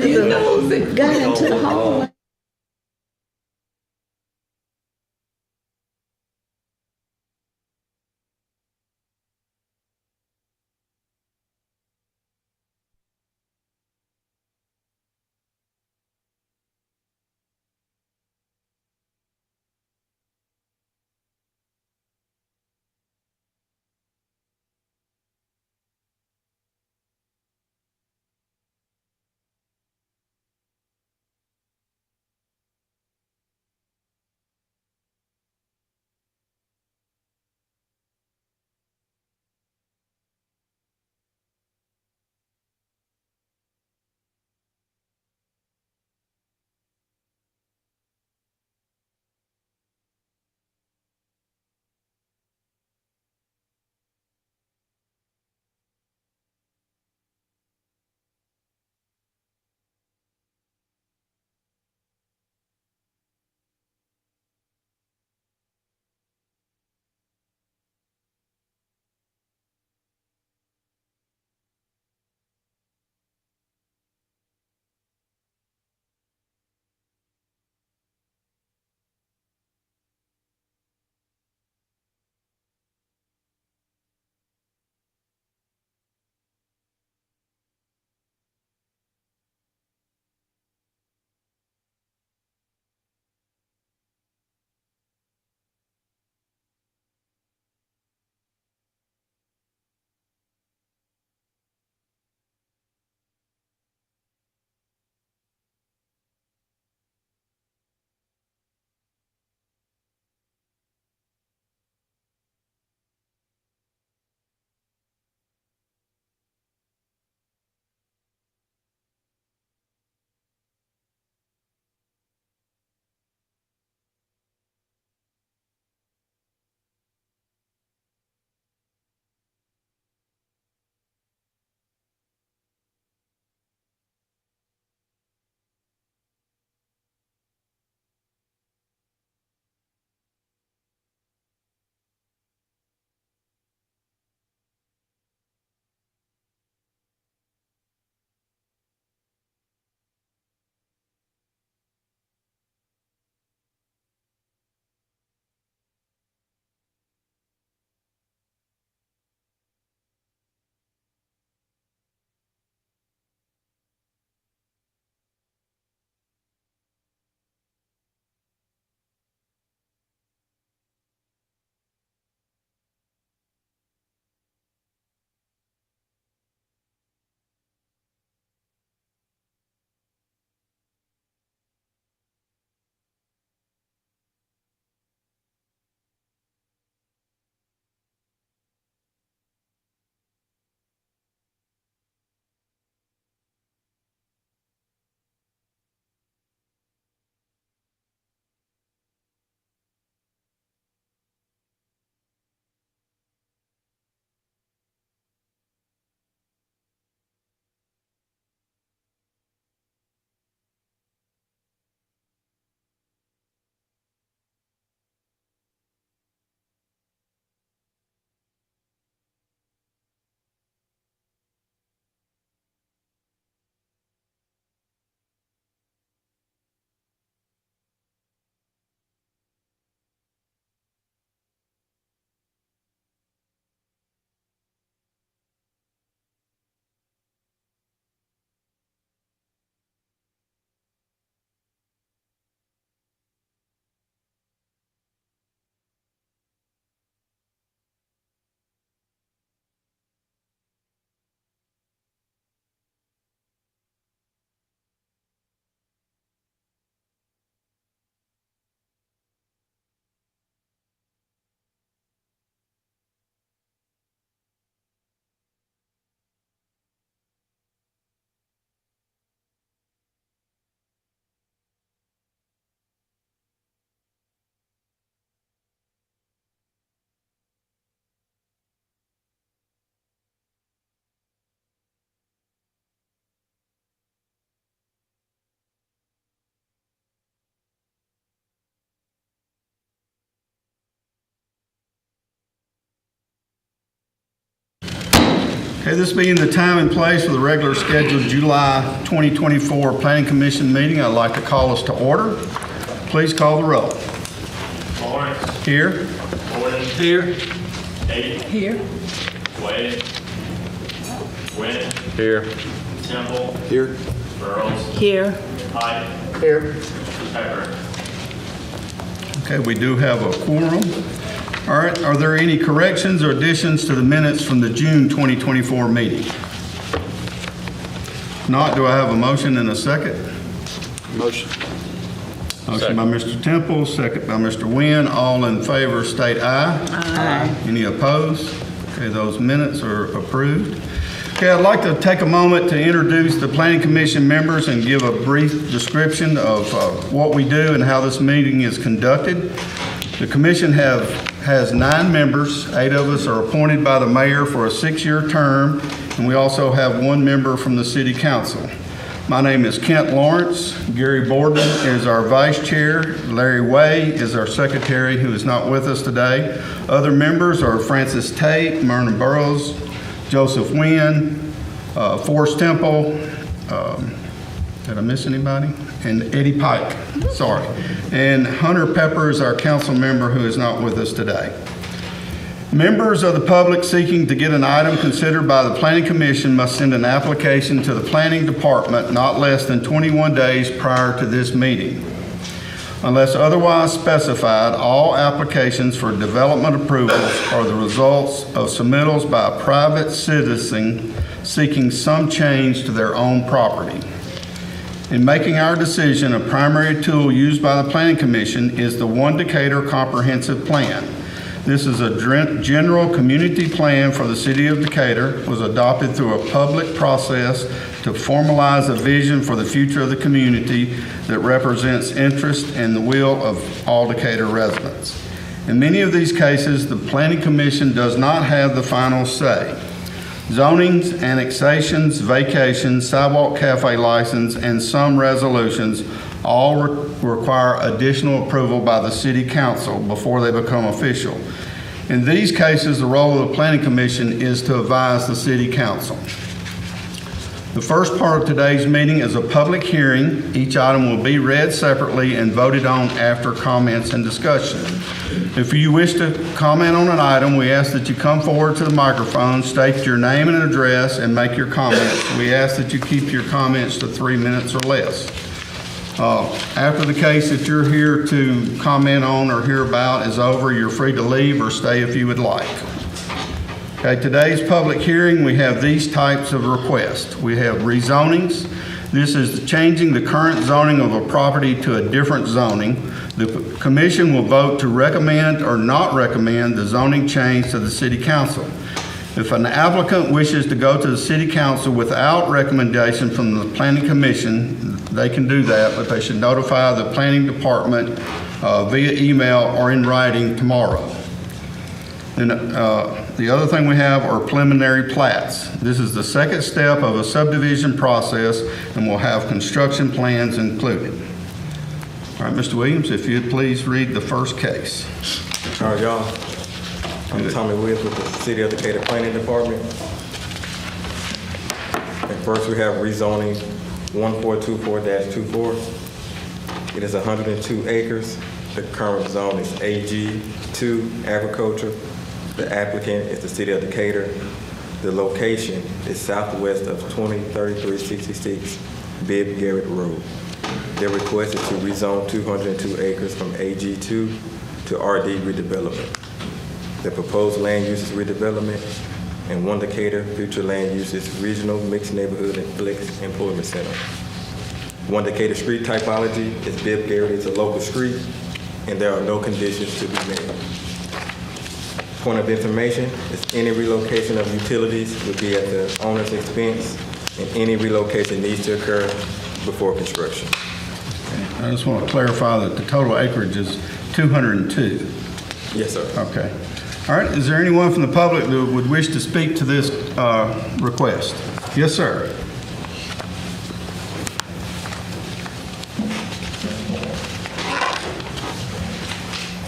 You know, got into the hallway. Okay, this being the time and place for the regular scheduled July 2024 Planning Commission meeting, I'd like to call us to order. Please call the roll. Lawrence. Here. Gordon. Here. David. Here. Wade. Wynn. Here. Temple. Here. Burrows. Here. Hyde. Here. Pepper. Okay, we do have a quorum. All right, are there any corrections or additions to the minutes from the June 2024 meeting? If not, do I have a motion and a second? Motion. Motion by Mr. Temple, second by Mr. Wynn. All in favor state aye. Aye. Any opposed? Okay, those minutes are approved. Okay, I'd like to take a moment to introduce the Planning Commission members and give a brief description of what we do and how this meeting is conducted. The commission has 9 members. 8 of us are appointed by the mayor for a 6-year term, and we also have 1 member from the city council. My name is Kent Lawrence. Gary Borden is our vice chair. Larry Way is our secretary, who is not with us today. Other members are Francis Tate, Myrna Burrows, Joseph Wynn, Forrest Temple, did I miss anybody? And Eddie Pike, sorry. And Hunter Pepper is our council member who is not with us today. Members of the public seeking to get an item considered by the Planning Commission must send an application to the Planning Department not less than 21 days prior to this meeting. Unless otherwise specified, all applications for development approvals are the results of submittals by a private citizen seeking some change to their own property. In making our decision, a primary tool used by the Planning Commission is the One Decatur Comprehensive Plan. This is a general community plan for the city of Decatur, was adopted through a public process to formalize a vision for the future of the community that represents interest and the will of all Decatur residents. In many of these cases, the Planning Commission does not have the final say. Zonings, annexations, vacations, sidewalk cafe license, and some resolutions all require additional approval by the city council before they become official. In these cases, the role of the Planning Commission is to advise the city council. The first part of today's meeting is a public hearing. Each item will be read separately and voted on after comments and discussion. If you wish to comment on an item, we ask that you come forward to the microphone, state your name and address, and make your comments. We ask that you keep your comments to 3 minutes or less. After the case that you're here to comment on or hear about is over, you're free to leave or stay if you would like. Okay, today's public hearing, we have these types of requests. We have rezonings. This is changing the current zoning of a property to a different zoning. The commission will vote to recommend or not recommend the zoning change to the city council. If an applicant wishes to go to the city council without recommendation from the planning commission, they can do that, but they should notify the planning department via email or in writing tomorrow. And the other thing we have are preliminary plats. This is the second step of a subdivision process and will have construction plans included. All right, Mr. Williams, if you'd please read the first case. All right, y'all. I'm Tommy Williams with the City of Decatur Planning Department. And first we have rezoning 1424-24. It is 102 acres. The current zone is AG2 Agriculture. The applicant is the City of Decatur. The location is southwest of 203366 Bibb Garrett Road. Their request is to rezone 202 acres from AG2 to RD redevelopment. The proposed land use is redevelopment, and One Decatur future land use is regional mixed neighborhood and flex employment center. One Decatur street typology is Bibb Garrett is a local street, and there are no conditions to be met. Point of information is any relocation of utilities would be at the owner's expense, and any relocation needs to occur before construction. I just want to clarify that the total acreage is 202. Yes, sir. Okay. All right, is there anyone from the public that would wish to speak to this request? Yes, sir.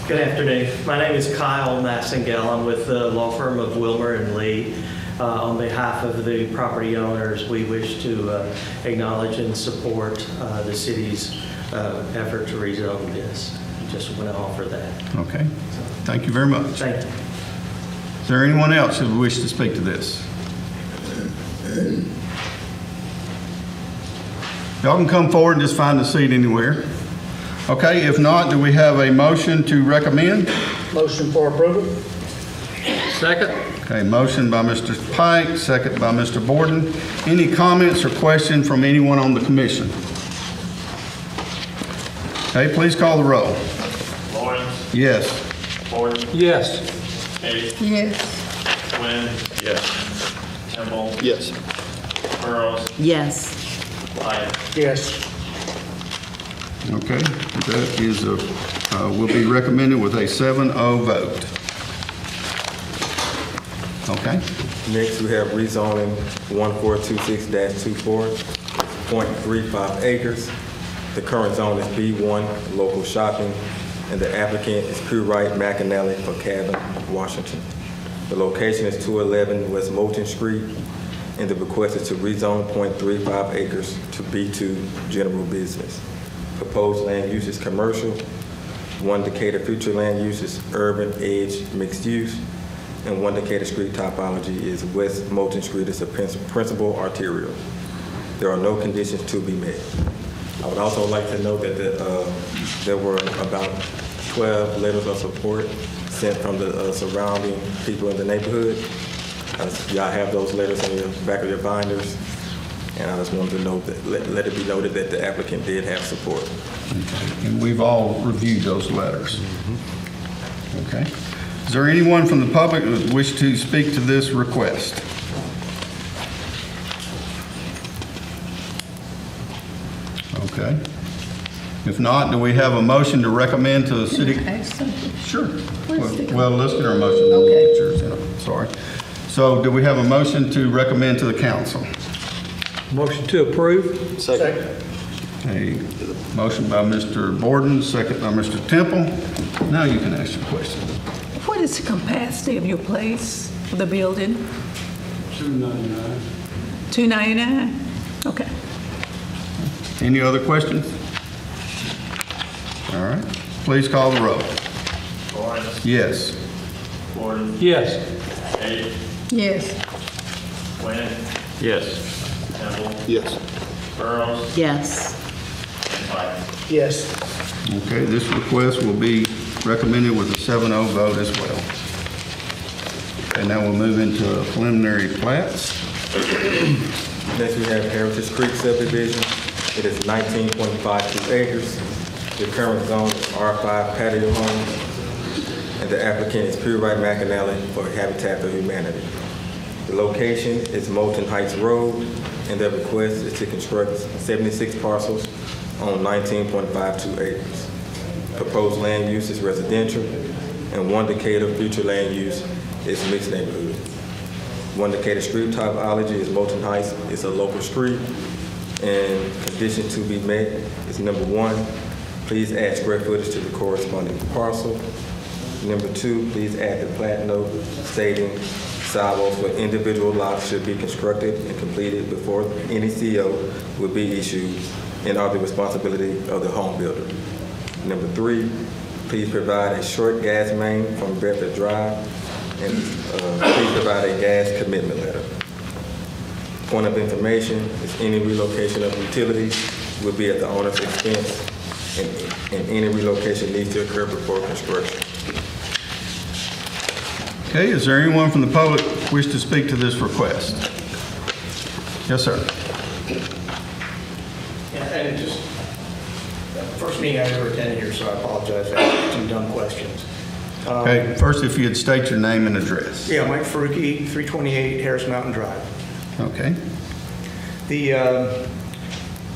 Good afternoon. My name is Kyle Massengale. I'm with the law firm of Wilmer and Lee. On behalf of the property owners, we wish to acknowledge and support the city's effort to rezone this. Just want to offer that. Okay, thank you very much. Thank you. Is there anyone else who would wish to speak to this? Y'all can come forward and just find a seat anywhere. Okay, if not, do we have a motion to recommend? Motion for approval? Second. Okay, motion by Mr. Pike, second by Mr. Borden. Any comments or questions from anyone on the commission? Okay, please call the roll. Lawrence, Yes. Borden, Yes. Page, Yes. Quinn, Yes. Temple, Yes. Burrows, Yes. Pike. Yes. Okay, that is will be recommended with a 7-0 vote. Okay, Next, we have rezoning 1426-24, 0.35 acres. The current zone is B1, local shopping, and the applicant is Pure Right McAnally for Cabin, Washington. The location is 211 West Moulton Street, and the request is to rezone 0.35 acres to B2 general business. Proposed land use is commercial. One Decatur future land use is urban edge mixed use, and One Decatur street topology is West Moulton Street is a principal arterial. There are no conditions to be met. I would also like to note that there were about 12 letters of support sent from the surrounding people in the neighborhood. Y'all have those letters in the back of your binders, and I just wanted to note that, let it be noted that the applicant did have support. and we've all reviewed those letters. Okay. Is there anyone from the public who would wish to speak to this request? Okay. If not, do we have a motion to recommend to the city? Ask something. Sure. Let's take a- Well, let's get our motion. Okay. Sure, yeah, sorry. So do we have a motion to recommend to the council? Motion to approve. Second. A motion by Mr. Borden, second by Mr. Temple. Now you can ask your question. What is the capacity of your place, the building? 299. 299? Okay. Any other questions? All right. Please call the roll. Lawrence, Yes. Borden, Yes. Page, Yes. Quinn, Yes. Temple, Yes. Burrows, Yes. and Pike. Yes. Okay, this request will be recommended with a 7-0 vote as well. And now we'll move into preliminary plats. Next, we have Heritage Creek subdivision. It is 19.52 acres. The current zone is R5 patio homes, and the applicant is Pure Right McAnally for Habitat for Humanity. The location is Moulton Heights Road, and their request is to construct 76 parcels on 19.52 acres. Proposed land use is residential, and One Decatur future land use is mixed neighborhood. One Decatur street topology is Moulton Heights. It's a local street, and conditions to be met is number one, please add square footage to the corresponding parcel. Number two, please add the plat note stating sidewalks for individual lots should be constructed and completed before any CO will be issued and are the responsibility of the home builder. Number three, please provide a short gas main from Bedford Drive, and please provide a gas commitment letter. Point of information is any relocation of utilities will be at the owner's expense, and any relocation needs to occur before construction. Okay, is there anyone from the public who wish to speak to this request? Yes, sir. Yeah, and just, first meeting I ever attended here, so I apologize if I asked some dumb questions. Okay, first, if you'd state your name and address. Yeah, Mike Faruqi, 328 Harris Mountain Drive. Okay.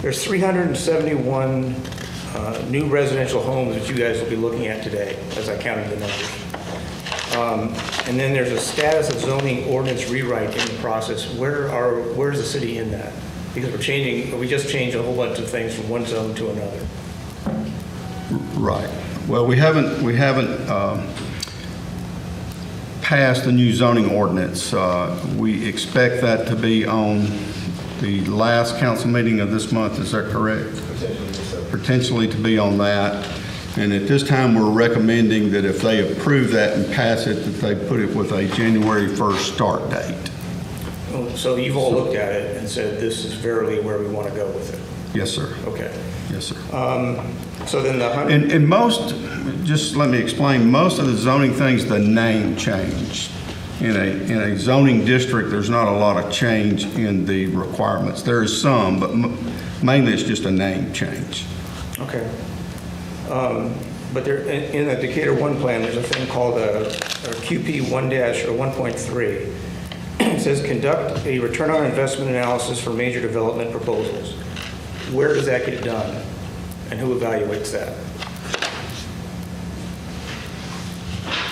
There's 371 new residential homes that you guys will be looking at today, as I counted the numbers. And then there's a status of zoning ordinance rewrite in the process. Where's the city in that? Because we just changed a whole bunch of things from one zone to another. Right. Well, we haven't pass the new zoning ordinance. We expect that to be on the last council meeting of this month, is that correct? Potentially to be on that. And at this time, we're recommending that if they approve that and pass it, that they put it with a January 1st start date. So you've all looked at it and said this is verily where we want to go with it? Yes, sir. Okay. Yes, sir. So then the 100, And most, just let me explain, most of the zoning things, the name changed. In a zoning district, there's not a lot of change in the requirements. There is some, but mainly it's just a name change. okay. But there, in the Decatur 1 plan, there's a thing called a QP 1-1.3. It says conduct a return on investment analysis for major development proposals. Where does that get done? And who evaluates that?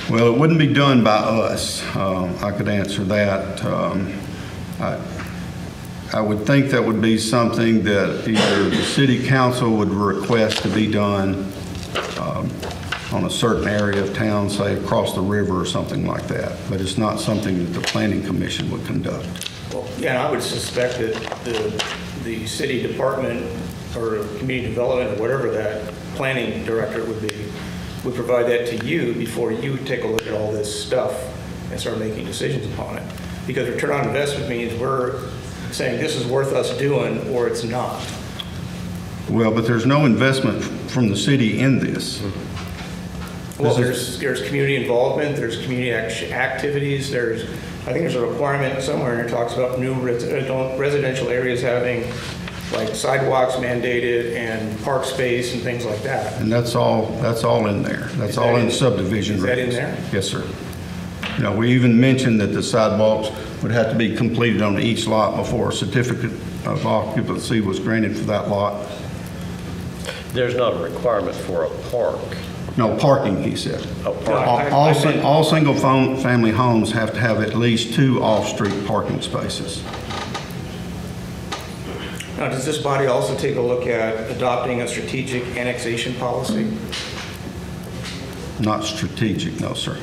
Well, it wouldn't be done by us. I could answer that. I would think that would be something that either the city council would request to be done on a certain area of town, say across the river or something like that. But it's not something that the planning commission would conduct. Well, yeah, I would suspect that the city department or community development or whatever that planning director would be, would provide that to you before you take a look at all this stuff and start making decisions upon it. Because return on investment means we're saying this is worth us doing or it's not. Well, but there's no investment from the city in this. Well, This there's community involvement, there's community activities, I think there's a requirement somewhere in there talks about new residential areas having like sidewalks mandated and park space and things like that. And that's all in there. That's Is all that in in- subdivision is that in regs. there? Yes, sir. You know, we even mentioned that the sidewalks would have to be completed on each lot before a certificate of occupancy was granted for that lot. There's not a requirement for a park. No, parking, he said. A No, park. All single-family homes have to have at least 2 off-street parking spaces. Now, does this body also take a look at adopting a strategic annexation policy? Not strategic, no, sir.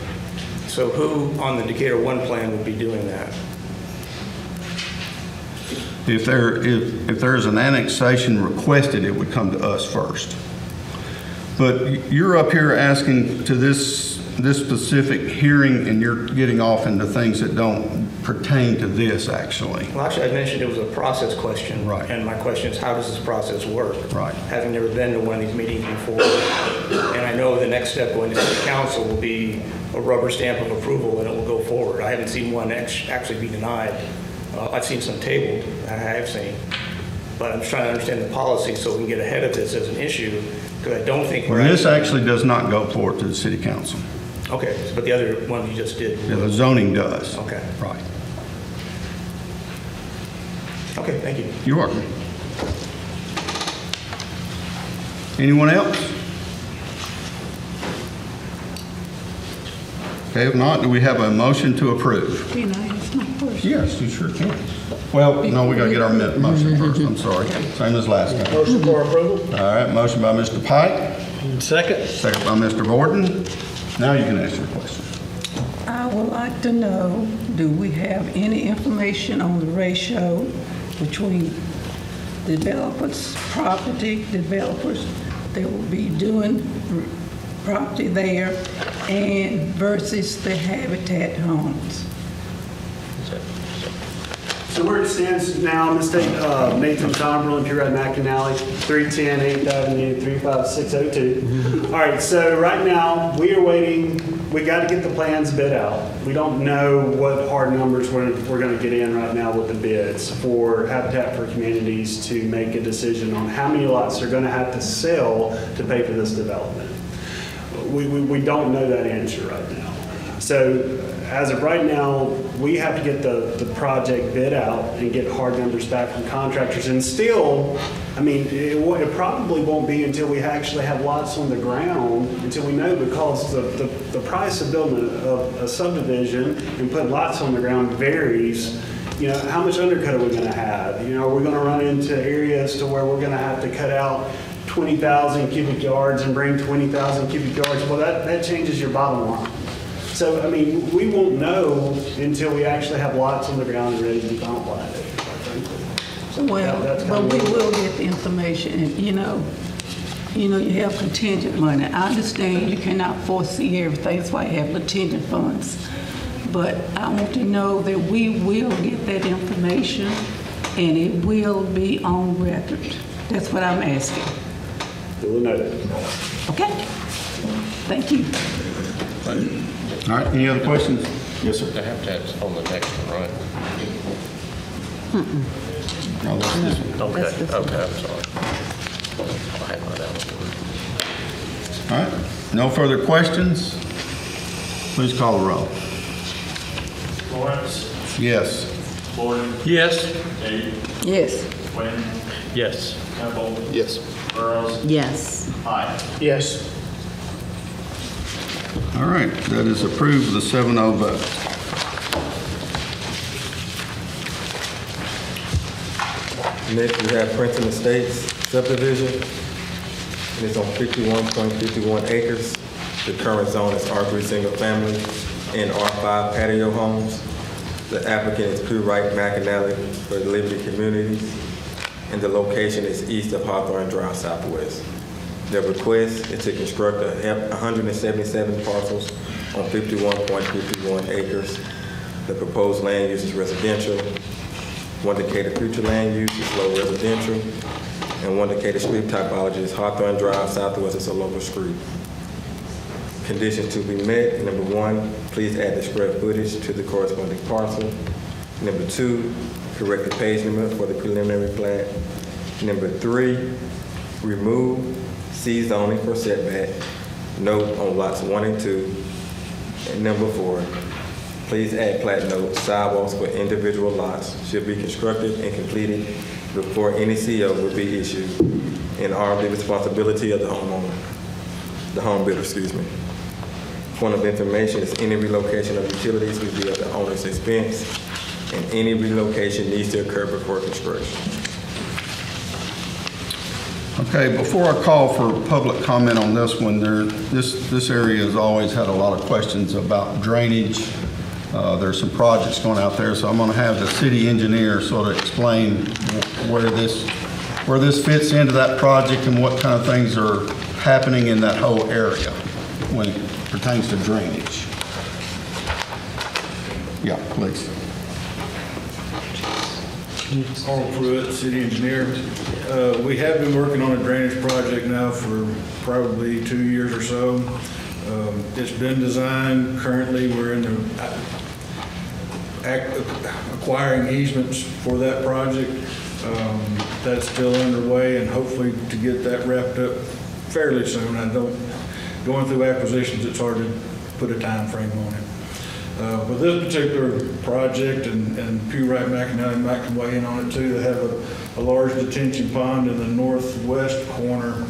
So who on the Decatur 1 plan would be doing that? If there's an annexation requested, it would come to us first. But you're up here asking to this specific hearing, and you're getting off into things that don't pertain to this, actually. Well, actually, I mentioned it was a process question. Right. And my question is, how does this process work? Right. Having never been to one of these meetings before. And I know the next step going to city council will be a rubber stamp of approval and it will go forward. I haven't seen one actually be denied. I've seen some tabled, I have seen. But I'm just trying to understand the policy so we can get ahead of this as an issue, because I don't think we're. This actually does not go forward to the city council. Okay, but the other one you just did. Yeah, the zoning does. Okay. Right. Okay, thank you. You're welcome. Anyone else? Okay, if not, do we have a motion to approve? Can I ask my question? Yes, you sure can. Well, no, we got to get our motion first, I'm sorry. Same as last time. Motion for approval? All right, motion by Mr. Pike, Second? second by Mr. Gordon. Now you can ask your question. I would like to know, do we have any information on the ratio between developers, property developers that will be doing property there and versus the Habitat homes? So where it stands now, I'm Mr. Nathan Tomberlin, here at McAnally, 310 8th Avenue, 35602. All right, so right now, we are waiting, we got to get the plans bid out. We don't know what hard numbers we're going to get in right now with the bids for Habitat for Communities to make a decision on how many lots they're going to have to sell to pay for this development. We don't know that answer right now. So as of right now, we have to get the project bid out and get hard numbers back from contractors. And still, I mean, it probably won't be until we actually have lots on the ground, until we know, because the price of building a subdivision and putting lots on the ground varies. You know, how much undercut are we going to have? You know, are we going to run into areas to where we're going to have to cut out 20,000 cubic yards and bring 20,000 cubic yards? Well, that changes your bottom line. So, I mean, we won't know until we actually have lots on the ground and ready to be final platted, quite frankly. So Well, that's but kind we of- will get the information, and, you have contingent money. I understand you cannot foresee everything, that's why you have contingent funds. But I want to know that we will get that information, and it will be on record. That's what I'm asking. We'll know that. Okay? Thank you. All right, any other questions? Yes, sir. They have to have it on the next one, right? No, that's this one. Okay, That's this one. okay, I'm sorry. I had my down. All right, no further questions? Please call the roll. Lawrence, Yes. Gordon, Yes. Day, Yes. Quinn, Yes. Campbell, Yes. Burrows, Yes. Hyde. Yes. All right, that is approved with a 7-0 vote. Next, we have Princeton Estates subdivision. And it's on 51.51 acres. The current zone is R3 single family and R5 patio homes. The applicant is Pugh Wright McAnally for Liberty Communities. And the location is east of Hawthorne Drive Southwest. The request is to construct 177 parcels on 51.51 acres. The proposed land use is residential. One Decatur future land use is low residential. And One Decatur street typology is Hawthorne Drive Southwest is a local street. Conditions to be met: number one, please add the square footage to the corresponding parcel. Number two, correct the page number for the preliminary plat. Number three, remove C zoning for setback, note on lots 1 and 2. And number four, please add plat note, sidewalks for individual lots should be constructed and completed before any CO will be issued and are the responsibility of the homeowner, the home builder, excuse me. Point of information is any relocation of utilities will be at the owner's expense, and any relocation needs to occur before construction. Okay, before I call for public comment on this one, this area has always had a lot of questions about drainage. There's some projects going out there, so I'm going to have the city engineer sort of explain where this fits into that project and what kind of things are happening in that whole area when it pertains to drainage. Yeah, please. Carl Pruitt, city engineer. We have been working on a drainage project now for probably 2 years or so. It's been designed. Currently, we're in the acquiring easements for that project. That's still underway, and hopefully to get that wrapped up fairly soon. Going through acquisitions, it's hard to put a time frame on it. With this particular project, and Pugh Wright McAnally might can weigh in on it too, they have a large detention pond in the northwest corner,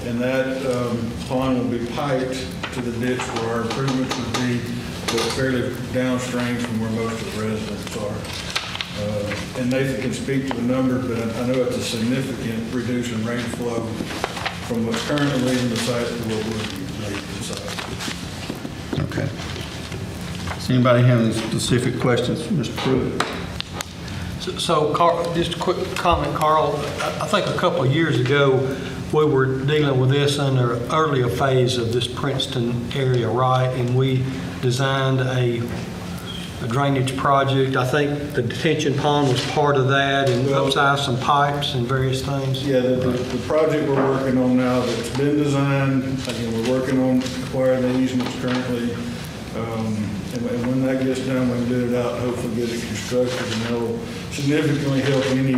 and that pond will be piped to the ditch where our improvements would be, but fairly downstream from where most of the residents are. And Nathan can speak to the numbers, but I know it's a significant reduction in rainflow from what's currently leaving the site to what we're leaving the site. Okay. Does anybody have any specific questions for Mr. Pruitt? So, Carl, just a quick comment, Carl. I think a couple of years ago, we were dealing with this in the earlier phase of this Princeton area, right? And we designed a drainage project. I think the detention pond was part of that, and upsized some pipes and various things. Yeah, the project we're working on now that's been designed, again, we're working on acquiring the easements currently. And when that gets done, we can bid it out, and hopefully get it constructed, and that'll significantly help any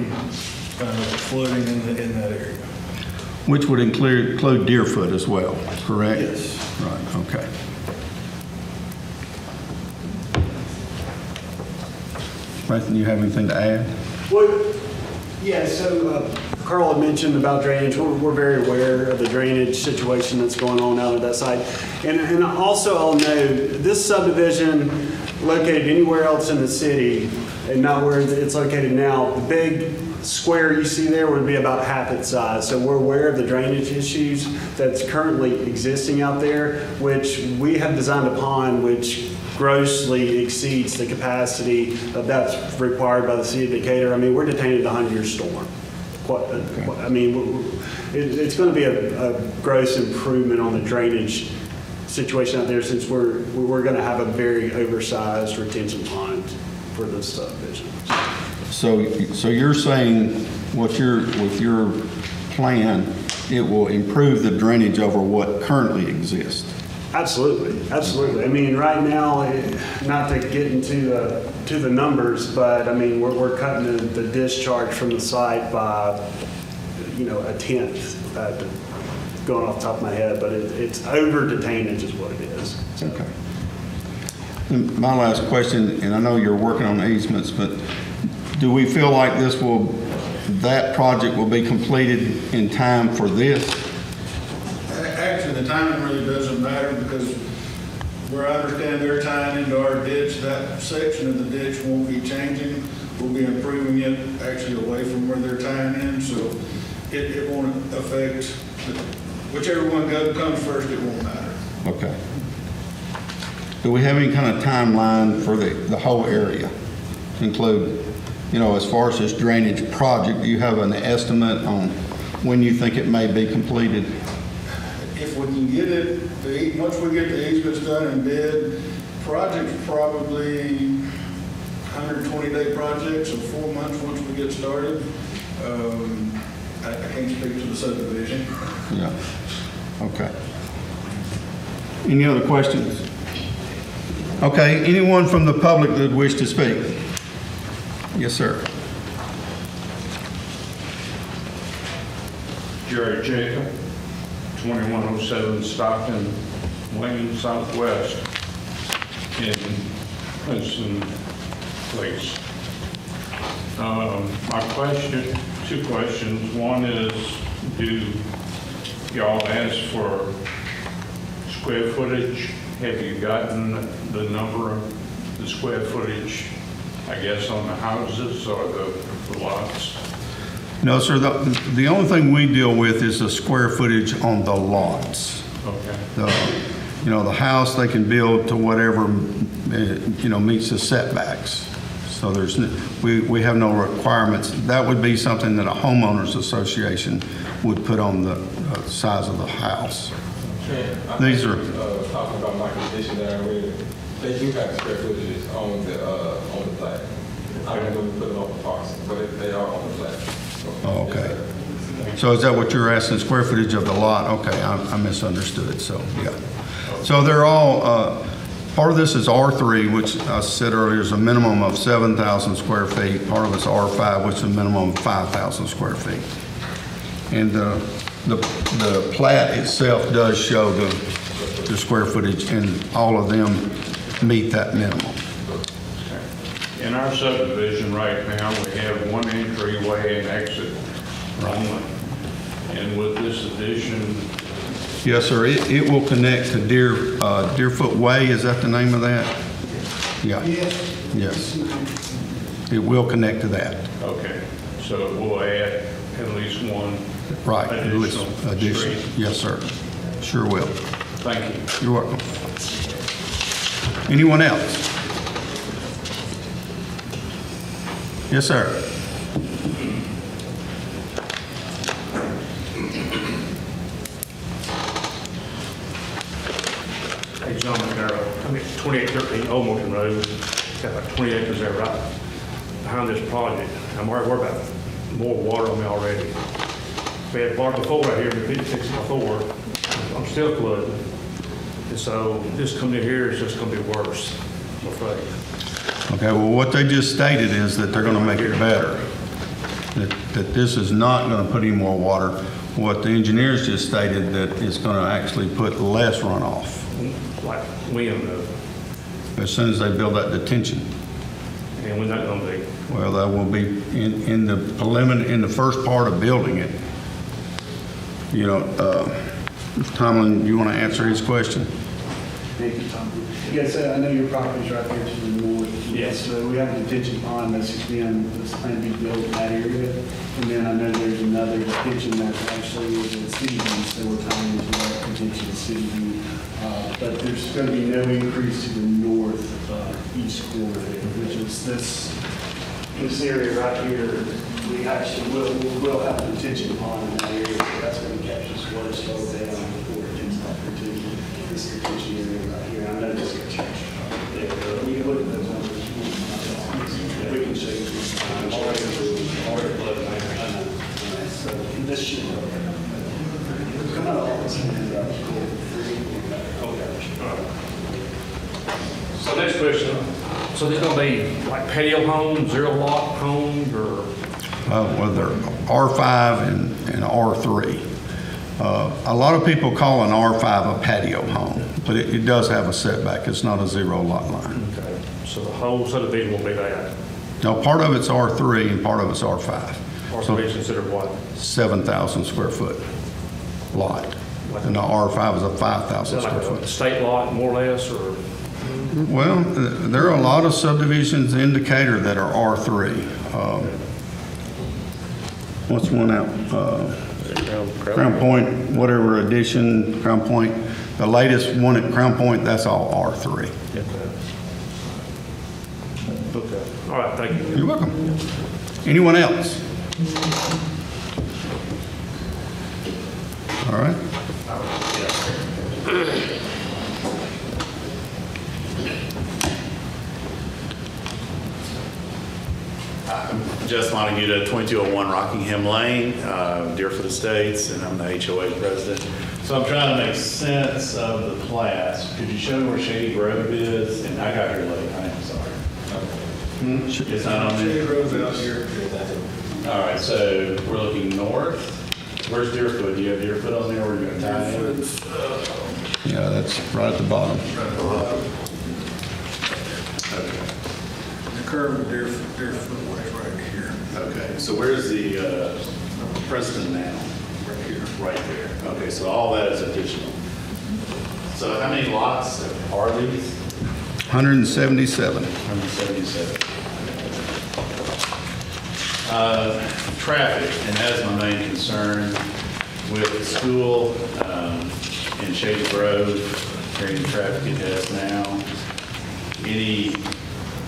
flooding in that area. Which would include Deerfoot as well, correct? Yes. Right, okay. Nathan, you have anything to add? Well, yeah, so Carl had mentioned about drainage. We're very aware of the drainage situation that's going on out at that site. And also I'll note, this subdivision located anywhere else in the city and not where it's located now, the big square you see there would be about half its size. So we're aware of the drainage issues that's currently existing out there, which we have designed a pond which grossly exceeds the capacity that's required by the city of Decatur. I mean, we're detaining the 100-year storm. I mean, it's going to be a gross improvement on the drainage situation out there, since we're going to have a very oversized retention pond for this subdivision. So you're saying with your plan, it will improve the drainage over what currently exists? Absolutely, absolutely. I mean, right now, not to get into to the numbers, but I mean, we're cutting the discharge from the site by, a tenth, going off the top of my head, but it's over detainage is what it is. So. Okay. And my last question, and I know you're working on easements, but do we feel like that project will be completed in time for this? Actually, the timing really doesn't matter, because where I understand they're tying into our ditch, that section of the ditch won't be changing. We'll be improving it actually away from where they're tying in, so it won't affect, whichever one comes first, it won't matter. Okay. Do we have any kind of timeline for the whole area, include, as far as this drainage project, do you have an estimate on when you think it may be completed? If we can get it, once we get the easements done and bid, project's probably 120-day project, so 4 months once we get started. I can't speak to the subdivision. Yeah. Okay. Any other questions? Okay, anyone from the public that wish to speak? Yes, sir. Jerry Jacob, 2107 Stockton, Wayne Southwest in Princeton Place. My question, two questions. One is, do y'all ask for square footage? Have you gotten the number of the square footage, I guess, on the houses or the lots? No, sir, the only thing we deal with is the square footage on the lots. Okay. The house, they can build to whatever, meets the setbacks. So we have no requirements. That would be something that a homeowners association would put on the size of the house. These are talking about my condition that I read. They do have square footages on the plat. I don't know if we put them on the parcel, but they are on the plat. Oh, okay. So is that what you're asking, square footage of the lot? Okay, I misunderstood, so, yeah. So they're all, part of this is R3, which I said earlier is a minimum of 7,000 square feet. Part of it's R5, which is a minimum of 5,000 square feet. And the plat itself does show the square footage, and all of them meet that minimum. In our subdivision right now, we have one entryway and exit only. And with this addition, Yes, sir. It will connect to Deerfoot Way. Is that the name of that? Yeah. Yes. It will connect to that. okay, so it will add at least one Right. additional street. Yes, sir. Sure will. Thank you. You're welcome. Anyone else? Yes, sir. Hey, John McNarrow. I'm at 2813 Old Morton Road. Got like 20 acres there right behind this project. I'm worried about more water on me already. We had water before right here, in the 56 before. I'm still flooding. And so this coming in here is just going to be worse, I'm afraid. Okay, well, what they just stated is that they're going to make it better. That this is not going to put any more water. What the engineers just stated, that it's going to actually put less runoff Like when, as soon as they build that detention. and when's that going to be? Well, that will be in the first part of building it. Mr. Tomlin, you want to answer his question? Thank you, Tom. Yes, I know your property's right there to the north. Yes. So we have a detention pond that's planned to be built in that area. And then I know there's another detention that actually is in City View, so we're tying into that detention in City View. But there's going to be no increase to the north east corner there, which is this area right here. We actually will have a detention pond in that area. So that's going to capture this water slow down before it gets up into this detention area right here. I know this gets changed. We can look at those numbers. We can show you. Already flooded. So this should come out all this. So next question, so there's gonna be like patio homes, zero lot homes, or? Well, they're R5 and R3. A lot of people call an R5 a patio home, but it does have a setback. It's not a zero lot line. Okay, so the whole subdivision will be that, Now, part of it's R3 and part of it's R5. or So to be considered what? 7,000 square foot lot. And the R5 is a Is 5,000 that square like a foot. state lot, more or less, or? Well, there are a lot of subdivisions in Decatur that are R3. What's one out? Crown Point, whatever addition, Crown Point. The latest one at Crown Point, that's all R3. Okay. All right, thank you. You're welcome. Anyone else? All right. Just Montague to 2201 Rockingham Lane, Deerfoot Estates, and I'm the HOA president. So I'm trying to make sense of the plats. Could you show me where Shady Grove is? And I got here late, I am sorry. It's not on there? Shady Grove's out here. All right, so we're looking north. Where's Deerfoot? Do you have Deerfoot on there? Where you're going to tie in? Yeah, that's right at the bottom. Okay. The curve of Deerfoot Way is right here. Okay, so where's the Princeton now? Right here. Right there. Okay, so all that is additional. So how many lots are these? 177. 177. Traffic, and that's my main concern with the school in Shady Grove, carrying the traffic it has now.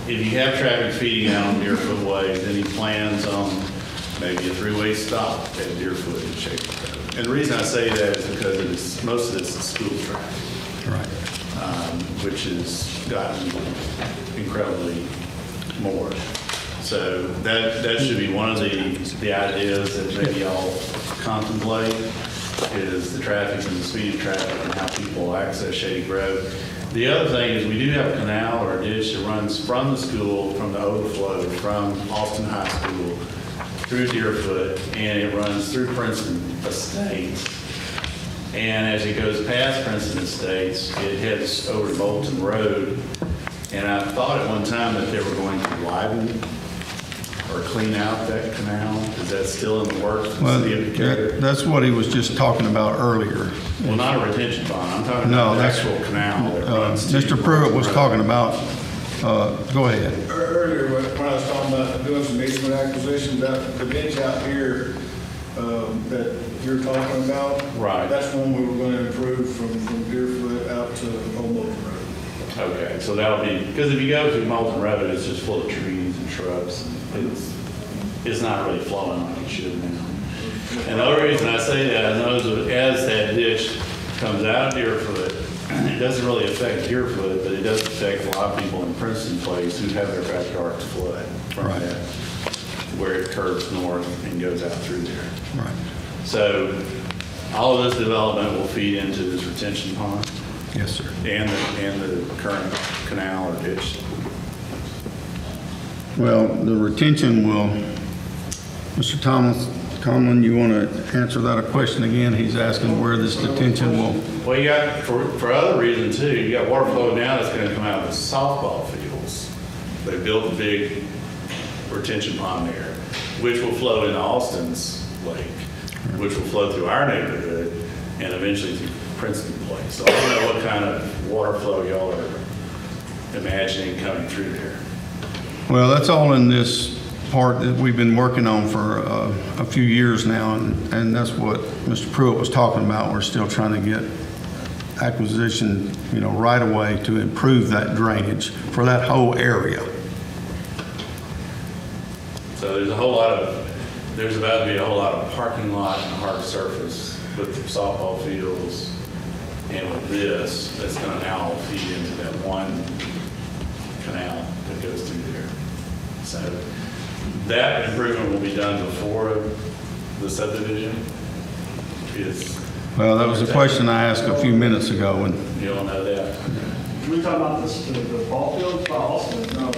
If you have traffic feeding out on Deerfoot Way, any plans on maybe a three-way stop at Deerfoot and Shady Grove? And the reason I say that is because most of this is school traffic. Right. Which has gotten incredibly more. So that should be one of the ideas that maybe y'all contemplate is the traffic and the speed of traffic and how people access Shady Grove. The other thing is we do have a canal or a ditch that runs from the school, from the overflow, from Austin High School through Deerfoot, and it runs through Princeton Estates. And as it goes past Princeton Estates, it heads over to Bolton Road. And I thought at one time that they were going to widen or clean out that canal. Is that still in the works? Well, that's what he was just talking about earlier. Well, not a retention pond. I'm talking No, about the that's actual canal that runs to Mr. Pruitt was talking about, go ahead. Earlier, when I was talking about doing some easement acquisitions, the bench out here that you're talking about. Right. That's one we were going to improve from Deerfoot out to Old Moulton Road. Okay, so that'll be, because if you go through Moulton Road, it's just full of trees and shrubs. It's not really flowing like it should now. And the only reason I say that, I know as that ditch comes out of Deerfoot, it doesn't really affect Deerfoot, but it does affect a lot of people in Princeton Place who have their backyards flood from Right. that, where it curves north and goes out through there. Right. So all of this development will feed into this retention pond Yes, sir. and the current canal or ditch. Well, the retention will, Mr. Tomlin, you want to answer that a question again? He's asking where this detention will, Well, you got, for other reasons too, you got water flow now that's going to come out of the softball fields. They built a big retention pond there, which will flow into Austin's lake, which will flow through our neighborhood and eventually through Princeton Place. So I don't know what kind of water flow y'all are imagining coming through there. Well, that's all in this part that we've been working on for a few years now, and that's what Mr. Pruitt was talking about. We're still trying to get acquisition, right away to improve that drainage for that whole area. So there's about to be a whole lot of parking lot and hard surface with softball fields, and with this, that's going to now feed into that one canal that goes through there. So that improvement will be done before the subdivision. Well, that was a question I asked a few minutes ago, and You don't know that? We talking about the ball fields by Austin? No,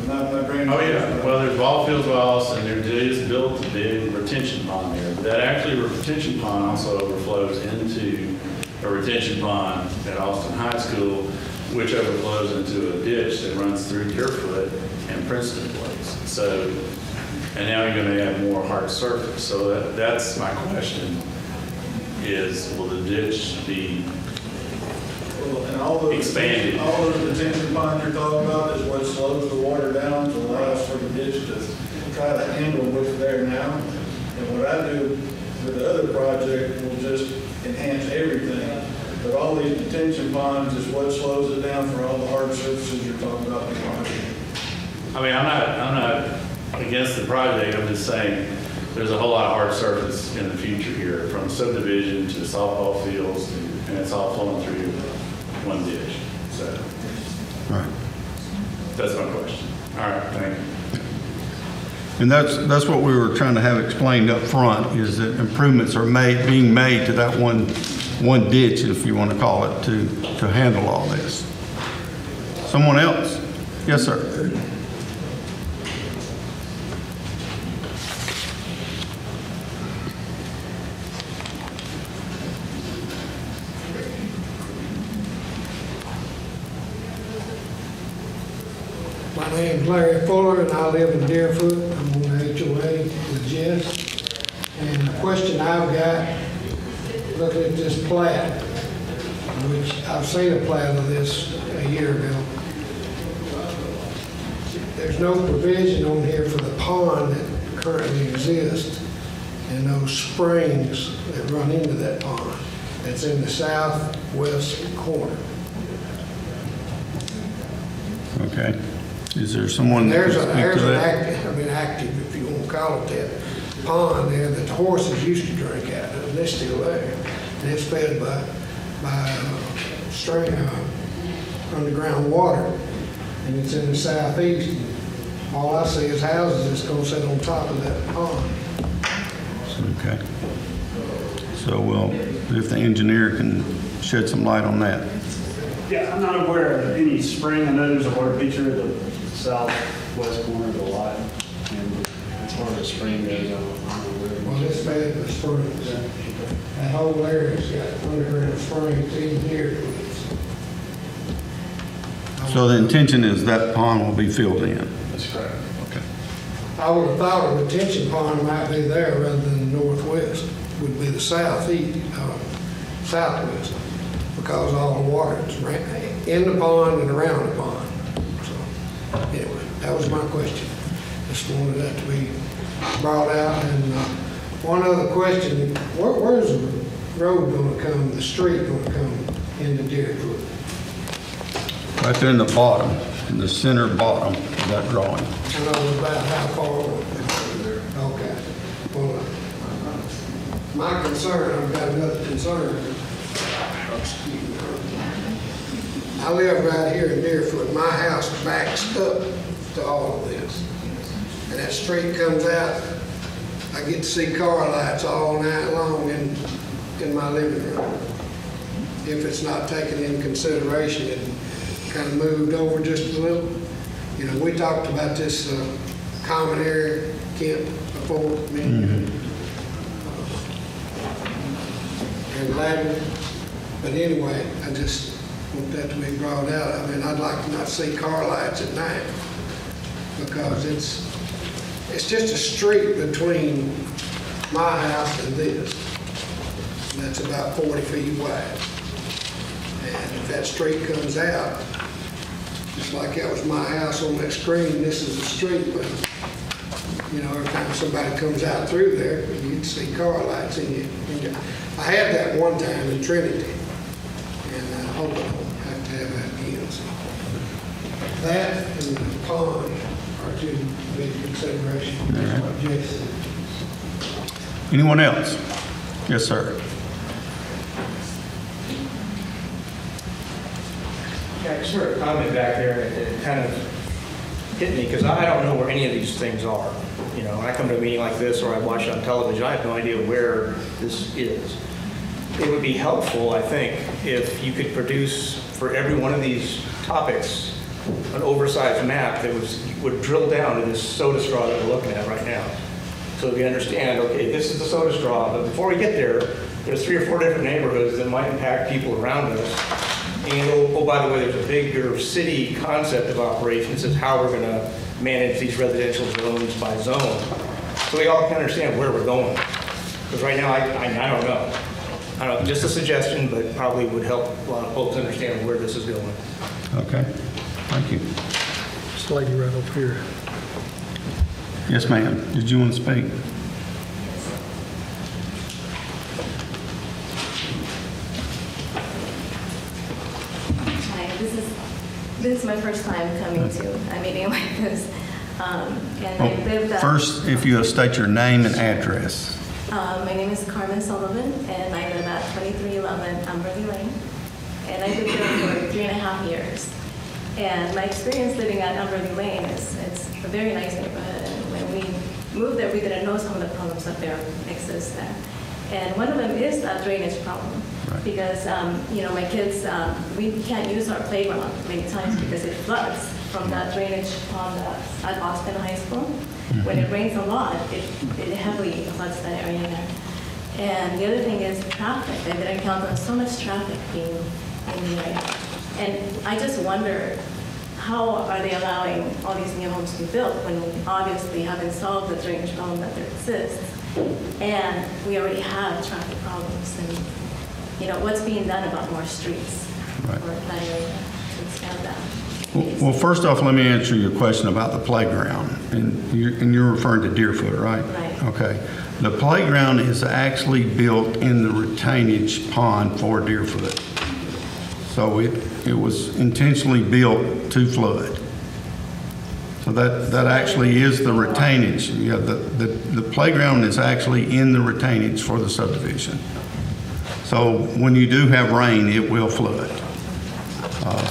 not brand new. Oh, yeah. Well, there's ball fields by Austin. There is built a big retention pond there. But that actually retention pond also overflows into a retention pond at Austin High School, which overflows into a ditch that runs through Deerfoot and Princeton Place. So, and now you're going to have more hard surface. So that's my question is, will the ditch be And all the expanded? All the retention pond you're talking about is what slows the water down to allow us for the ditch to try to handle what's there now. And what I do with the other project will just enhance everything. But all these detention ponds is what slows it down for all the hard surfaces you're talking about in the project. I mean, I'm not against the project. I'm just saying there's a whole lot of hard surface in the future here, from subdivision to softball fields, and it's all flowing through one ditch. So right. that's my question. All right, thank you. And that's what we were trying to have explained up front, is that improvements are being made to that one ditch, if you want to call it, to handle all this. Someone else? Yes, sir. My name's Larry Fuller, and I live in Deerfoot. I'm on the HOA with Jess. And the question I've got, looking at this plat, which I've seen a plat of this a year ago. There's no provision on here for the pond that currently exists and those springs that run into that pond. That's in the southwest corner. Okay. Is there someone that There's can speak to an that? active, if you want to call it that, pond there that the horses used to drink out of, and it's still there. And it's fed by underground water, and it's in the southeast. All I see is houses that's gonna sit on top of that pond. Okay. So if the engineer can shed some light on that. Yeah, I'm not aware of any spring. I know there's a water feature at the southwest corner of the lot, and as far as the spring goes, I don't know where. Well, it's fed by springs. That whole area's got underground springs in here. So the intention is that pond will be filled in? That's correct. Okay. I would have thought a retention pond might be there rather than the northwest, would be the southwest, because all the water is in the pond and around the pond. So, anyway, that was my question. Just wanted that to be brought out. And one other question, where's the road going to come, the street going to come into Deerfoot? Right there in the bottom, in the center bottom of that drawing. I know about how far. Okay. Well, my concern, I've got another concern. Excuse me. I live right here in Deerfoot. My house backs up to all of this. And that street comes out, I get to see car lights all night long in my living room. If it's not taken into consideration and kind of moved over just a little. You know, we talked about this common area, Kent, before, and Ladder. But anyway, I just want that to be brought out. I mean, I'd like to not see car lights at night because it's just a street between my house and this. And that's about 40 feet wide. And if that street comes out, just like that was my house on that screen, this is the street, but, you know, every time somebody comes out through there, you'd see car lights and I had that one time in Trinity, and I hope I don't have to have that again. So that and the pond are two big considerations. That's what Jason. Anyone else? Yes, sir. Yeah, I just heard a comment back there, and it kind of hit me, because I don't know where any of these things are. You know, when I come to a meeting like this, or I watch it on television, I have no idea where this is. It would be helpful, I think, if you could produce for every one of these topics an oversized map that would drill down to this soda straw that we're looking at right now. So that we understand, okay, this is the soda straw, but before we get there, there's 3 or 4 different neighborhoods that might impact people around us. And oh, by the way, there's a bigger city concept of operations is how we're going to manage these residential zones by zone. So we all can understand where we're going. Because right now, I don't know. I don't know, just a suggestion, but probably would help a lot of folks understand where this is going. Okay, thank you. This lady right over here. Yes, ma'am. Did you want to speak? Hi, this is my first time coming to a meeting like this. And I lived First, if you state your name and address. my name is Carmen Sullivan, and I live at 2311 Amberley Lane. And I've been there for 3.5 years. And my experience living at Amberley Lane is it's a very nice neighborhood. And when we moved there, we didn't know some of the problems that there exist there. And one of them is that drainage problem. Right. Because, you know, my kids, we can't use our playground many times because it floods from that drainage pond at Austin High School. Mm-hmm. When it rains a lot, it heavily floods that area there. And the other thing is traffic. I didn't count on so much traffic being in the area. And I just wonder, how are they allowing all these new homes to be built when we obviously haven't solved the drainage problem that there exists? And we already have traffic problems. And, you know, what's being done about more streets Right. or that area to expand that? Well, first off, let me answer your question about the playground. And you're referring to Deerfoot, right? Right. Okay. The playground is actually built in the retainage pond for Deerfoot. So it was intentionally built to flood. So that actually is the retainage. Yeah, the playground is actually in the retainage for the subdivision. So when you do have rain, it will flood.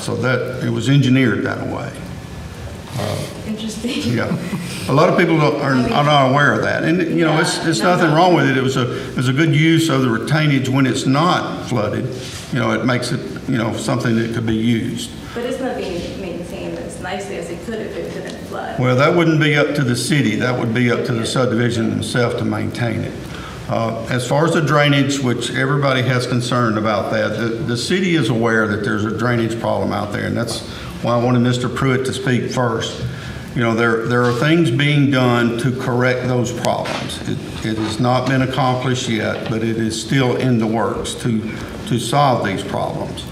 So that it was engineered that way. Interesting. Yeah, a lot of people are not aware of that, and you know it's nothing wrong with it. It was a good use of the retainage when it's not flooded. You know, it makes it something that could be used. But it's not being maintained as nicely as it could if it didn't flood. Well, that wouldn't be up to the city. That would be up to the subdivision themselves to maintain it. As far as the drainage, which everybody has concern about that, the city is aware that there's a drainage problem out there, and that's why I wanted Mr. Pruitt to speak first. You know, there are things being done to correct those problems. It has not been accomplished yet, but it is still in the works to solve these problems.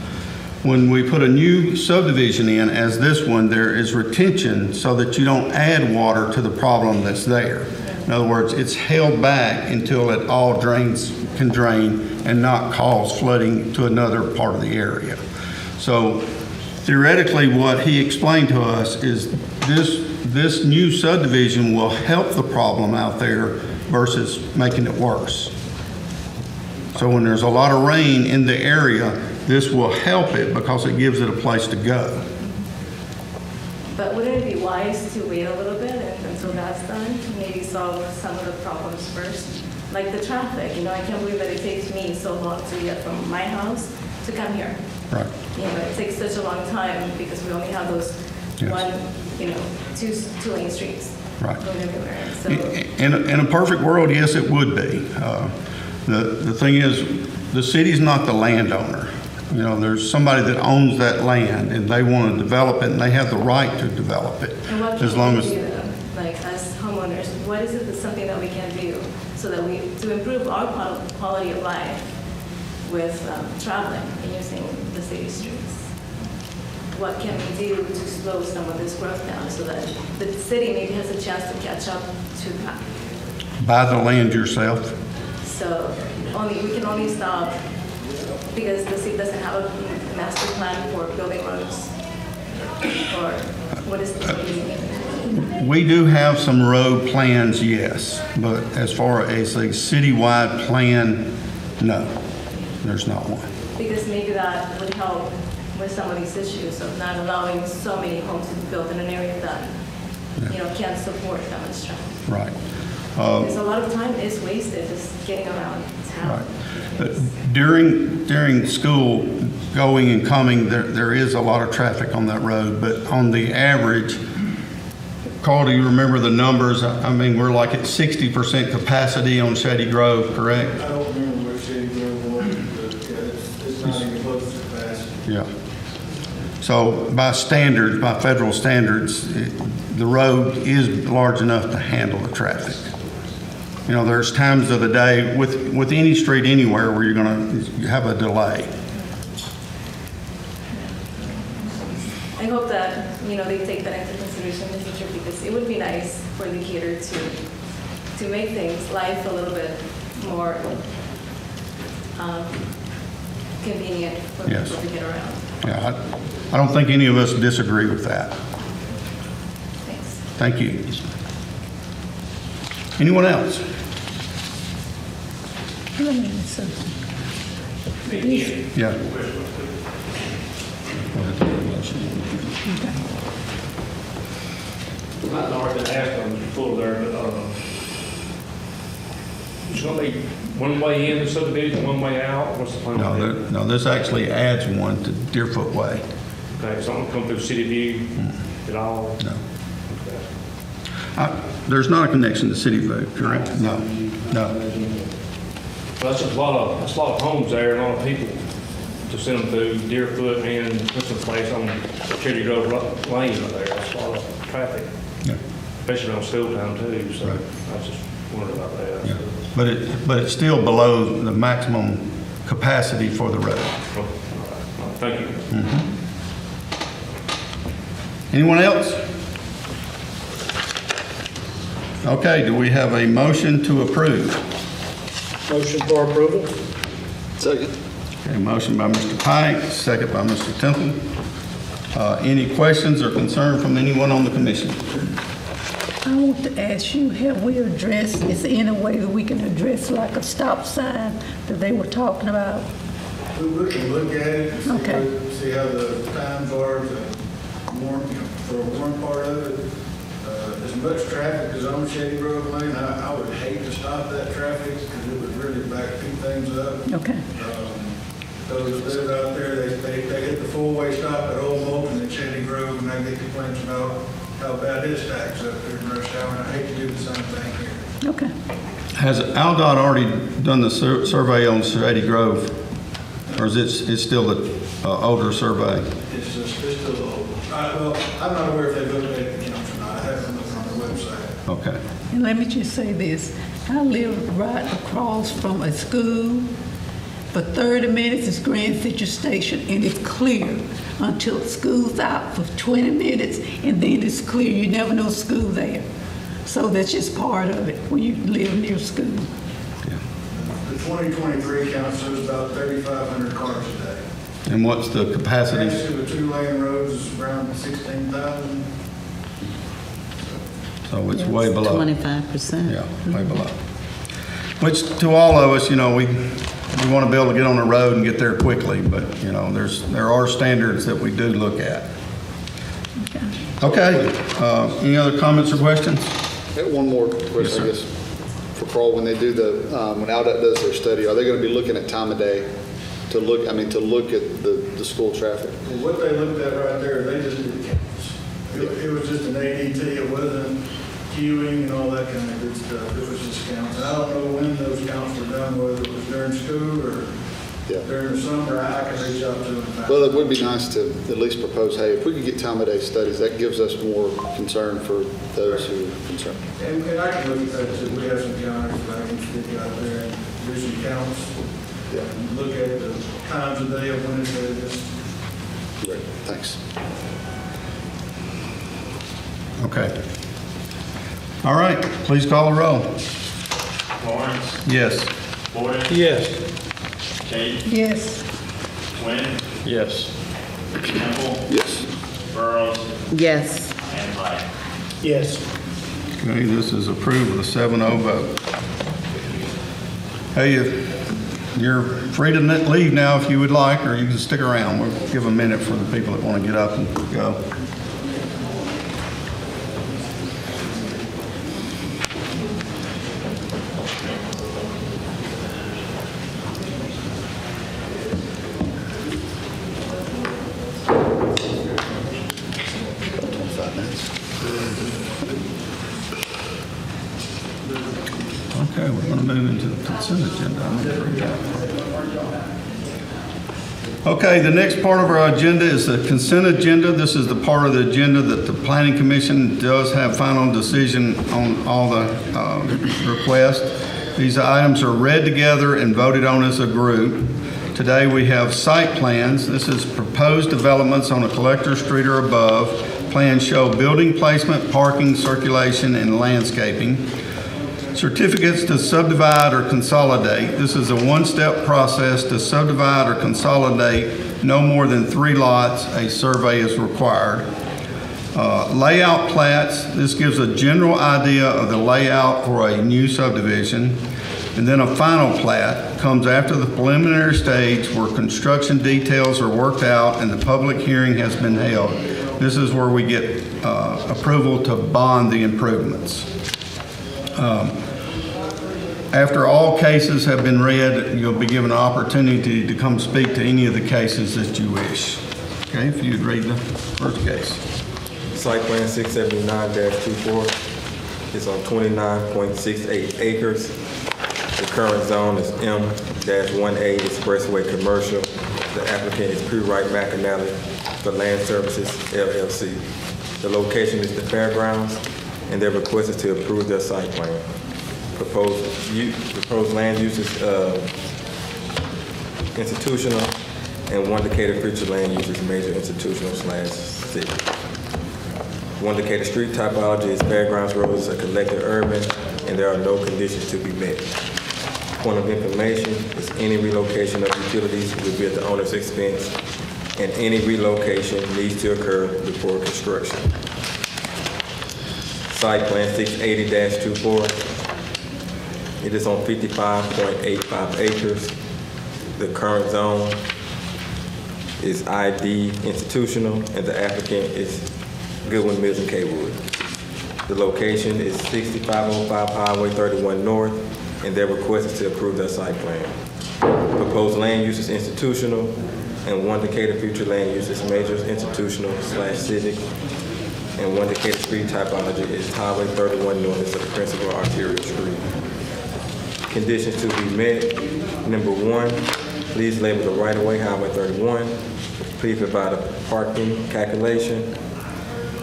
When we put a new subdivision in, as this one, there is retention so that you don't add water to the problem that's there. In other words, it's held back until it all can drain and not cause flooding to another part of the area. So theoretically, what he explained to us is this new subdivision will help the problem out there versus making it worse. So when there's a lot of rain in the area, this will help it because it gives it a place to go. But wouldn't it be wise to wait a little bit until that's done, to maybe solve some of the problems first? Like the traffic, you know, I can't believe that it takes me so long to get from my house to come here. Right. You know, it takes such a long time because we only have those two lane streets. Right. Going everywhere. So In a perfect world, yes, it would be. The thing is, the city's not the landowner. You know, there's somebody that owns that land and they want to develop it and they have the right to develop it. And what as long can as we do, like as homeowners, what is it that's something that we can do so that to improve our quality of life? with traveling and using the city streets. What can we do to slow some of this growth down so that the city maybe has a chance to catch up to that? Buy the land yourself. So we can only stop because the city doesn't have a master plan for building roads. Or what is the We do have some road plans, yes, but as far as a citywide plan, no, there's not one. Because maybe that would help with some of these issues of not allowing so many homes to be built in an area that, can't support that much traffic. Right. Because a lot of time is wasted just getting around town. During school, going and coming, there is a lot of traffic on that road, but on the average, Carl, do you remember the numbers? I mean, we're like at 60% capacity on Shady Grove, correct? I don't remember what Shady Grove was, but yeah, it's not even close to capacity. Yeah. So by standards, by federal standards, the road is large enough to handle the traffic. There's times of the day with any street anywhere where you're going to have a delay. I hope that, they take that into consideration in the future because it would be nice for Decatur to make things, life a little bit more convenient for Yes. people to get around. Yeah, I don't think any of us disagree with that. Thanks. Thank you. Anyone else? Yeah. Not already been asked on full there, but it's going to be one way in the subdivision, one way out. What's the plan? No, this actually adds one to Deerfoot Way. Okay, so I'm come through City View at all? No. Okay. There's not a connection to City View, correct? No. Well, that's a lot of homes there, and a lot of people to send them through Deerfoot and put some place on Cherry Grove Lane right there. That's a lot of traffic, Yeah. especially on school time too, so Right. I just wondered about that. Yeah. But it's still below the maximum capacity for the road. Oh, all right. Thank you. Anyone else? Okay, do we have a motion to approve? Motion for approval? Second. Okay, motion by Mr. Pike, second by Mr. Temple. Any questions or concern from anyone on the commission? I want to ask you, have we addressed, is there any way that we can address like a stop sign that they were talking about? We can look at it and Okay. see how the times are for one part of it. As much traffic as on Shady Grove Lane, I would hate to stop that traffic because it would really backpeak things up. Okay. Those that live out there, they hit the full-way stop at Old Moulton and Shady Grove, and they get complaints about how bad it stacks up during rush hour, and I hate to do the same thing here. Okay. Has Aldott already done the survey on Shady Grove? Or is it still the older survey? It's still old. Well, I'm not aware if they looked at it counts or not. I haven't looked on their website. Okay. And let me just say this, I live right across from a school. For 30 minutes, it's Grand Central Station, and it's clear until school's out for 20 minutes, and then it's clear. You never know school there. So that's just part of it when you live near school. The 2023 count shows about 3,500 cars a day. And what's the capacity? Next to the two-lane roads is around 16,000. So it's way below. 25%. Yeah, way below. Which to all of us, we want to be able to get on the road and get there quickly, but, there are standards that we do look at. Okay, any other comments or questions? I have one more question, I guess, for Carl. When they do when Aldott does their study, are they going to be looking at time of day to look at the school traffic? Well, what they looked at right there, they just did counts. It was just an ADT. It wasn't queuing and all that kind of good stuff. It was just counts. And I don't know when those counts were done, whether it was during school or during the summer. I can reach out to them. Well, it would be nice to at least propose, hey, if we could get time of day studies, that gives us more concern for those who are concerned. And I can look at that too. We have some counters that I can stick out there and do some counts. Look at the times of day of when it's, Great, thanks. Okay. All right, please call the roll. Lawrence, Yes. Boyd, Yes. Kate, Yes. Quinn, Yes. Campbell, Yes. Burrows, Yes. and Mike. Yes. Okay, this is approved with a 7-0 vote. Hey, you're free to leave now if you would like, or you can stick around. We'll give a minute for the people that want to get up and go. Okay, we're going to move into the consent agenda. I'm gonna read that. Okay, the next part of our agenda is the consent agenda. This is the part of the agenda that the Planning Commission does have final decision on all the requests. These items are read together and voted on as a group. Today we have site plans. This is proposed developments on a collector street or above. Plans show building placement, parking, circulation, and landscaping. Certificates to subdivide or consolidate. This is a one-step process to subdivide or consolidate no more than 3 lots. A survey is required. Layout plats. This gives a general idea of the layout for a new subdivision. And then a final plat comes after the preliminary stage where construction details are worked out and the public hearing has been held. This is where we get approval to bond the improvements. After all cases have been read, you'll be given an opportunity to come speak to any of the cases that you wish. Okay, if you'd read the first case. Site plan 679-24 is on 29.68 acres. The current zone is M-1A Expressway Commercial. The applicant is Pre-Wright McAnally for Land Services, LLC. The location is the fairgrounds, and their request is to approve their site plan. Proposed land use is institutional, and one Decatur future land use is major institutional/city. One Decatur street typology is fairgrounds roads are collected urban, and there are no conditions to be met. Point of information is any relocation of utilities will be at the owner's expense, and any relocation needs to occur before construction. Site plan 680-24. It is on 55.85 acres. The current zone is ID institutional, and the applicant is Goodwin Mills and Kaywood. The location is 6505 Highway 31 North, and their request is to approve their site plan. Proposed land use is institutional, and one Decatur future land use is major institutional/civic, and one Decatur street typology is Highway 31 North is the principal arterial street. Conditions to be met. Number 1, please label the right-of-way Highway 31. Please provide a parking calculation.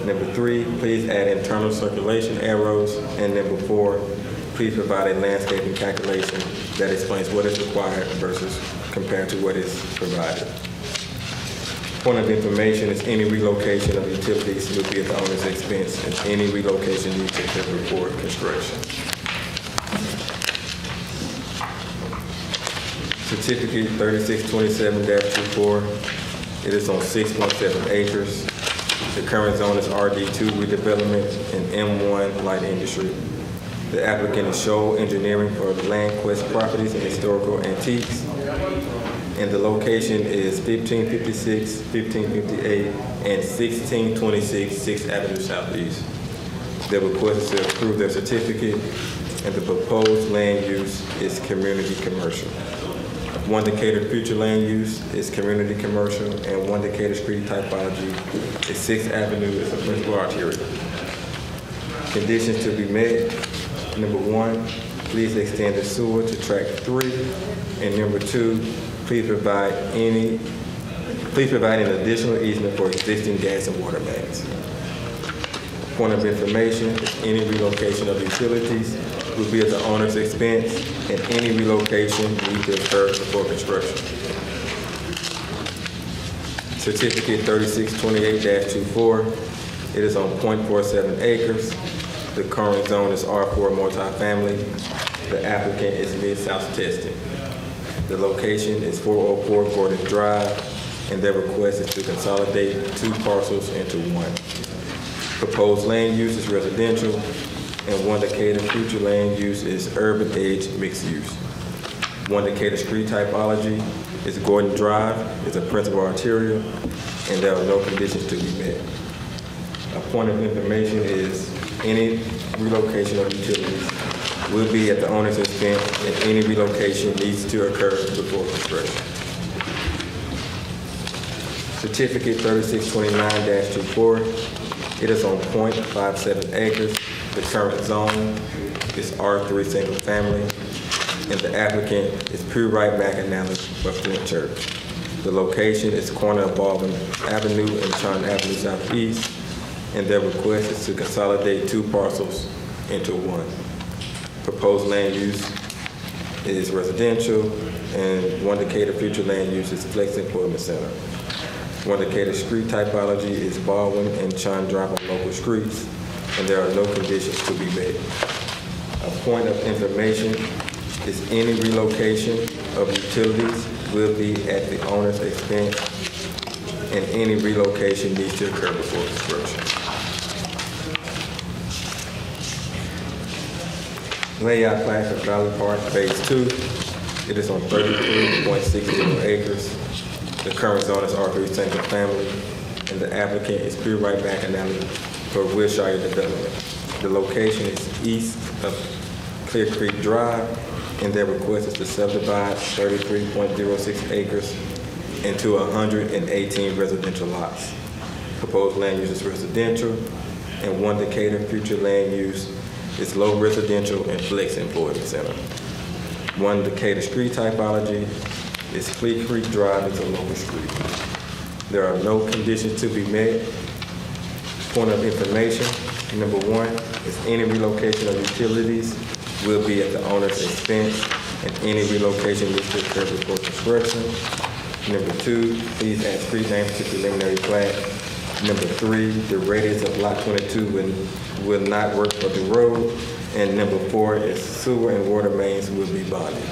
Number 3, please add internal circulation arrows. And number 4, please provide a landscaping calculation that explains what is required versus compared to what is provided. Point of information is any relocation of utilities will be at the owner's expense, and any relocation needs to occur before construction. Certificate 3627-24. It is on 6.7 acres. The current zone is RD2 redevelopment and M1 light industry. The applicant is Shoal Engineering for LandQuest Properties and Historical Antiques. And the location is 1556, 1558, and 1626 6th Avenue Southeast. Their request is to approve their certificate, and the proposed land use is community commercial. One Decatur future land use is community commercial, and one Decatur street typology is 6th Avenue is a principal arterial. Conditions to be met. Number 1, please extend the sewer to track 3. And number 2, please provide an additional easement for existing gas and water mains. Point of information is any relocation of utilities will be at the owner's expense, and any relocation needs to occur before construction. Certificate 3628-24, it is on .47 acres. The current zone is R4 multifamily. The applicant is Mid-South Testing. The location is 404 Gordon Drive, and their request is to consolidate 2 parcels into 1. Proposed land use is residential, and one Decatur future land use is urban age mixed use. One Decatur street typology is Gordon Drive, it's a principal arterial, and there are no conditions to be met. A point of information is any relocation of utilities will be at the owner's expense, and any relocation needs to occur before construction. Certificate 3629-24, it is on .57 acres. The current zone is R3 single family, and the applicant is Pure Right McAnally for Flint Church. The location is corner of Baldwin Avenue and Chon Avenue Southeast, and their request is to consolidate 2 parcels into 1. Proposed land use is residential, and one Decatur future land use is Flex Employment Center. One Decatur street typology is Baldwin and Chon Drive on local streets, and there are no conditions to be met. A point of information is any relocation of utilities will be at the owner's expense, and any relocation needs to occur before construction. Layout plan for Valley Park Phase 2. It is on 33.60 acres. The current zone is R3 single family, and the applicant is Pure Right McAnally for Wilshire Development. The location is east of Clear Creek Drive, and their request is to subdivide 33.06 acres into 118 residential lots. Proposed land use is residential, and one Decatur future land use is low residential and Flex Employment Center. One Decatur street typology is Clear Creek Drive, it's a local street. There are no conditions to be met. Point of information, number 1 is any relocation of utilities will be at the owner's expense, and any relocation needs to occur before construction. Number 2, please add street names to preliminary plat. Number 3, the radius of lot 22 will not work for the road. And number 4 is sewer and water mains will be bonded.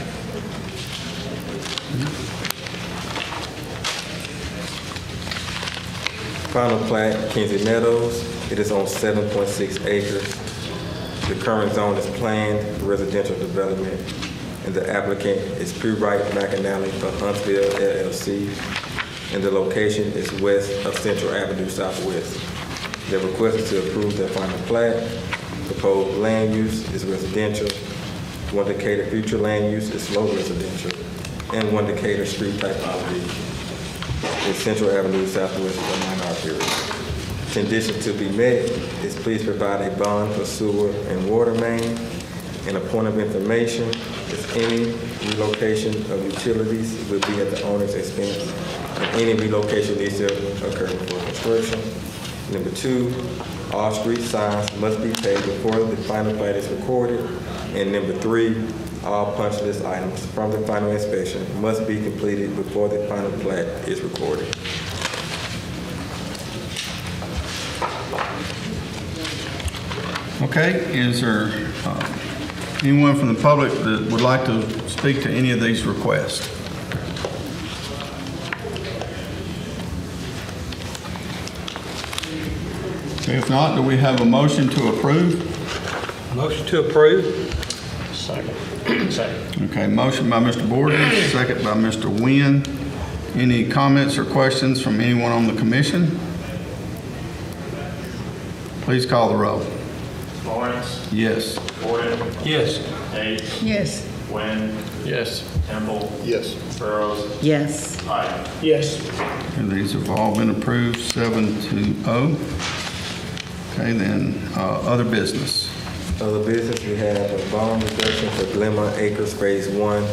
Final plat, Kinsey Meadows. It is on 7.6 acres. The current zone is planned residential development, and the applicant is Pure Right McAnally for Huntsville LLC, and the location is west of Central Avenue Southwest. The request is to approve the final plat. Proposed land use is residential. One Decatur future land use is low residential, and one Decatur street typology is Central Avenue Southwest of minor arterial. Conditions to be met is please provide a bond for sewer and water main. And a point of information is any relocation of utilities will be at the owner's expense, and any relocation needs to occur before construction. Number 2, all street signs must be paid before the final plat is recorded. And number 3, all punch list items from the final inspection must be completed before the final plat is recorded. Okay, is there anyone from the public that would like to speak to any of these requests? Okay, if not, do we have a motion to approve? Motion to approve. Second. Second. Okay, motion by Mr. Borden, second by Mr. Wynn. Any comments or questions from anyone on the commission? Please call the roll. Lawrence, Yes. Gordon, Yes. Tate, Yes. Wynn, Yes. Temple, Yes. Burrows, Yes. Hyde. Yes. And these have all been approved, 7-0. Okay, then, other business. Other business, we have a bond reduction for Glenmont Acres Phase 1.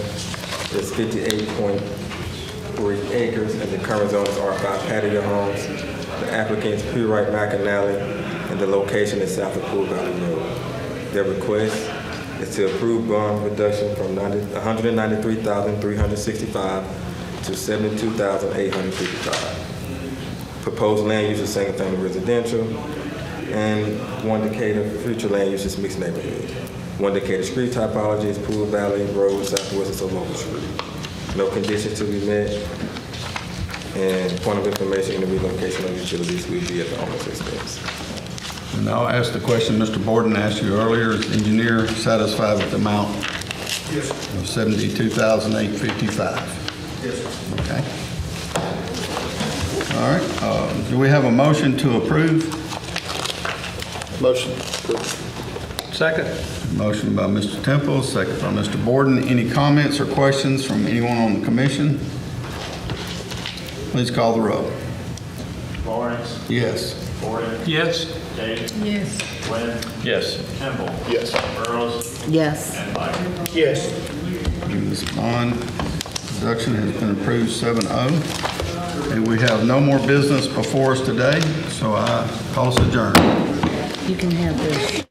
It's 58.3 acres, and the current zone is R5 patio homes. The applicant is Pure Right McAnally, and the location is south of Pool Valley Road. Their request is to approve bond reduction from $193,365 to $72,855. Proposed land use is single-family residential, and one Decatur future land use is mixed neighborhood. One Decatur street typology is Pool Valley Road, southwest of Local Street. No conditions to be met, and point of information, the relocation of utilities will be at the owner's expense. And I'll ask the question Mr. Borden asked you earlier, is the engineer satisfied with the amount Yes, sir. of $72,855? Yes, sir. Okay. All right, do we have a motion to approve? Motion. Second. Motion by Mr. Temple, second by Mr. Borden. Any comments or questions from anyone on the commission? Please call the roll. Lawrence, Yes. Gordon, Yes. Day, Yes. Quinn, Yes. Kimball, Yes. Burrows, Yes. and Meyer. Yes. And this bond reduction has been approved 7-0. And we have no more business before us today, so I call us adjourned. You can have this.